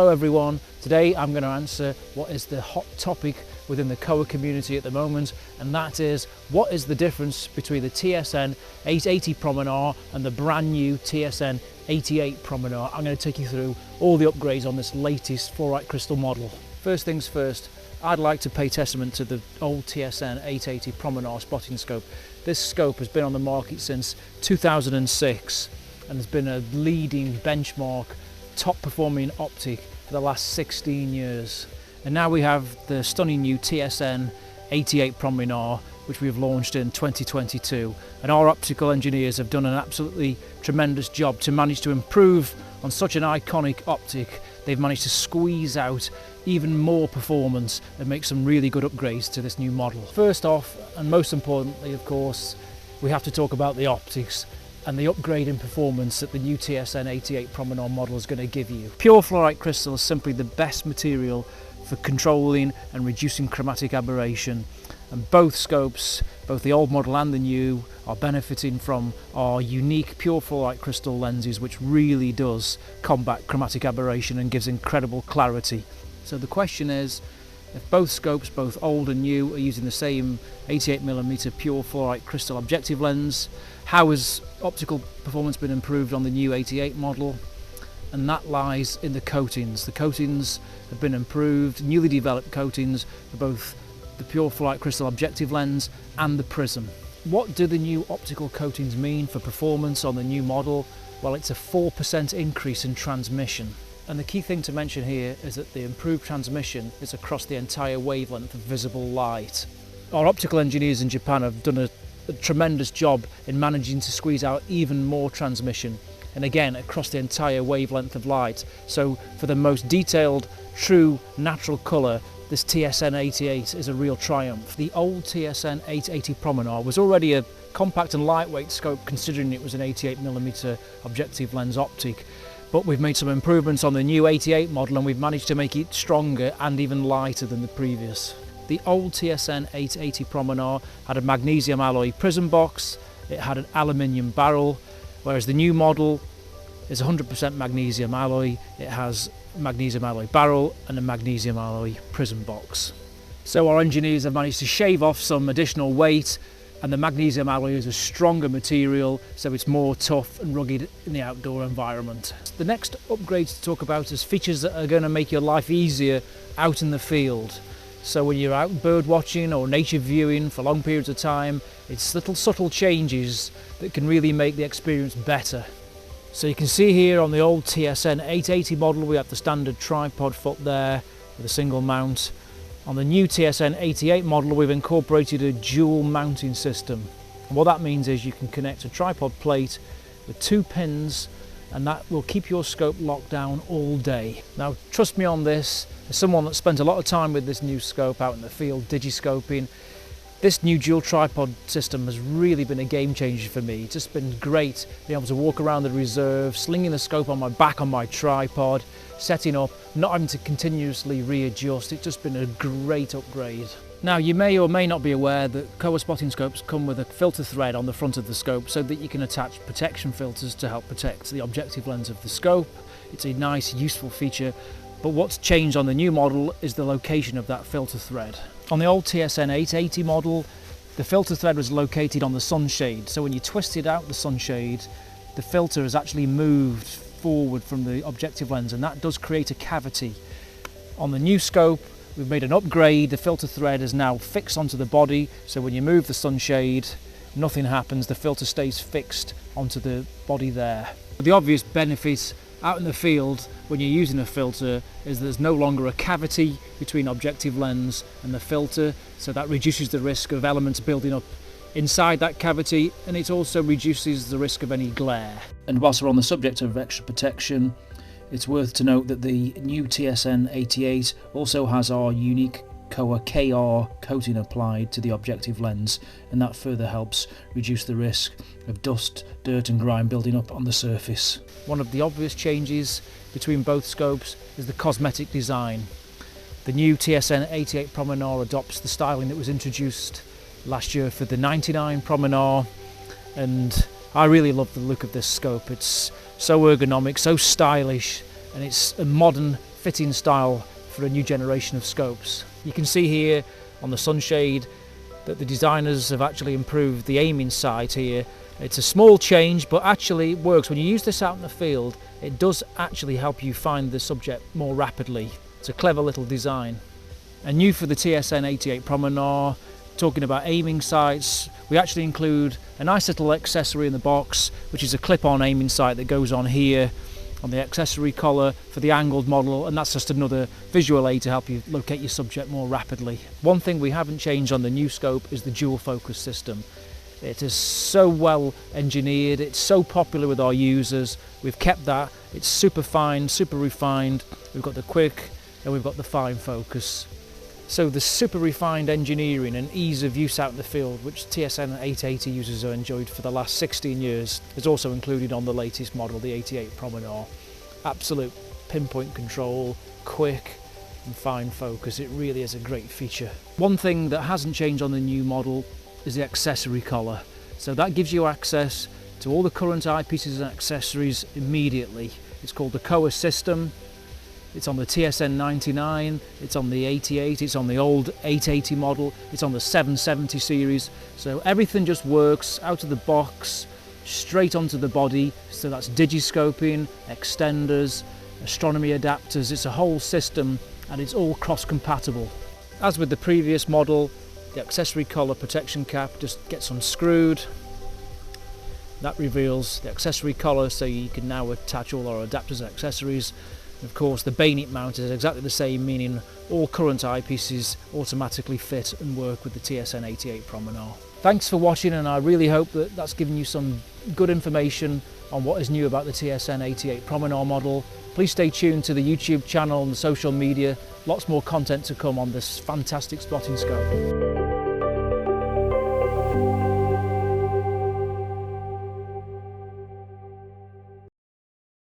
Hello everyone, today I'm going to answer what is the hot topic within the Kowa community at the moment, and that is what is the difference between the TSN-880 PROMINAR and the brand new TSN-88 PROMINAR. I'm going to take you through all the upgrades on this latest fluorite crystal model. First things first, I'd like to pay testament to the old TSN-880 PROMINAR spotting scope. This scope has been on the market since 2006 and has been a leading benchmark top performing optic for the last 16 years. And now we have the stunning new TSN-88 PROMINAR, which we've launched in 2022. And our optical engineers have done an absolutely tremendous job to manage to improve on such an iconic optic. They've managed to squeeze out even more performance and make some really good upgrades to this new model. First off, and most importantly of course, we have to talk about the optics and the upgrade in performance that the new TSN-88 PROMINAR model is going to give you. Pure fluorite crystal is simply the best material for controlling and reducing chromatic aberration, and both scopes, both the old model and the new, are benefiting from our unique pure fluorite crystal lenses, which really does combat chromatic aberration and gives incredible clarity. So the question is, if both scopes, both old and new, are using the same 88mm pure fluorite crystal objective lens, how has optical performance been improved on the new 88 model? And that lies in the coatings. The coatings have been improved, newly developed coatings for both the pure fluorite crystal objective lens and the prism. What do the new optical coatings mean for performance on the new model? Well, it's a 4% increase in transmission. And the key thing to mention here is that the improved transmission is across the entire wavelength of visible light. Our optical engineers in Japan have done a tremendous job in managing to squeeze out even more transmission, and again across the entire wavelength of light. So for the most detailed, true, natural colour, this TSN-88 is a real triumph. The old TSN-880 PROMINAR was already a compact and lightweight scope considering it was an 88mm objective lens optic. But we've made some improvements on the new 88 model and we've managed to make it stronger and even lighter than the previous. The old TSN-880 PROMINAR had a magnesium alloy prism box, it had an aluminium barrel, whereas the new model is 100% magnesium alloy. It has a magnesium alloy barrel and a magnesium alloy prism box. So our engineers have managed to shave off some additional weight, and the magnesium alloy is a stronger material, so it's more tough and rugged in the outdoor environment. The next upgrade to talk about is features that are going to make your life easier out in the field. So when you're out bird watching or nature viewing for long periods of time, it's little subtle changes that can really make the experience better. So you can see here on the old TSN-880 model we have the standard tripod foot there with a single mount. On the new TSN-88 model we've incorporated a dual mounting system, and what that means is you can connect a tripod plate with 2 pins and that will keep your scope locked down all day. Now trust me on this, as someone that spent a lot of time with this new scope out in the field digiscoping, this new dual tripod system has really been a game changer for me. It's just been great being able to walk around the reserve, slinging the scope on my back on my tripod, setting up, not having to continuously readjust. It's just been a great upgrade. Now you may or may not be aware that Kowa spotting scopes come with a filter thread on the front of the scope so that you can attach protection filters to help protect the objective lens of the scope. It's a nice, useful feature, but what's changed on the new model is the location of that filter thread. On the old TSN-880 model, the filter thread was located on the sunshade, so when you twisted out the sunshade, the filter has actually moved forward from the objective lens, and that does create a cavity. On the new scope, we've made an upgrade. The filter thread is now fixed onto the body, so when you move the sunshade, nothing happens, the filter stays fixed onto the body there. The obvious benefit out in the field when you're using a filter is there's no longer a cavity between objective lens and the filter, so that reduces the risk of elements building up inside that cavity, and it also reduces the risk of any glare. And whilst we're on the subject of extra protection, it's worth to note that the new TSN-88 also has our unique Kowa KR coating applied to the objective lens, and that further helps reduce the risk of dust, dirt and grime building up on the surface. One of the obvious changes between both scopes is the cosmetic design. The new TSN-88 PROMINAR adopts the styling that was introduced last year for the 99 PROMINAR, and I really love the look of this scope. It's so ergonomic, so stylish, and it's a modern fitting style for a new generation of scopes. You can see here on the sunshade that the designers have actually improved the aiming sight here. It's a small change, but actually it works. When you use this out in the field, it does actually help you find the subject more rapidly. It's a clever little design. And new for the TSN-88 PROMINAR, talking about aiming sights, we actually include a nice little accessory in the box, which is a clip-on aiming sight that goes on here on the accessory collar for the angled model, and that's just another visual aid to help you locate your subject more rapidly. One thing we haven't changed on the new scope is the dual focus system. It is so well engineered, it's so popular with our users. We've kept that. It's super fine, super refined. We've got the quick and we've got the fine focus. So the super refined engineering and ease of use out in the field, which TSN-880 users have enjoyed for the last 16 years, is also included on the latest model, the 88 PROMINAR. Absolute pinpoint control, quick and fine focus. It really is a great feature. One thing that hasn't changed on the new model is the accessory collar. So that gives you access to all the current eyepieces and accessories immediately. It's called the Kowa system. It's on the TSN-99, it's on the 88, it's on the old 880 model, it's on the 770 series. So everything just works out of the box, straight onto the body. So that's digiscoping, extenders, astronomy adapters. It's a whole system and it's all cross-compatible. As with the previous model, the accessory collar protection cap just gets unscrewed. That reveals the accessory collar, so you can now attach all our adapters and accessories. Of course, the bayonet mount is exactly the same, meaning all current eyepieces automatically fit and work with the TSN-88 PROMINAR. Thanks for watching, and I really hope that that's given you some good information on what is new about the TSN-88 PROMINAR model. Please stay tuned to the YouTube channel and the social media. Lots more content to come on this fantastic spotting scope.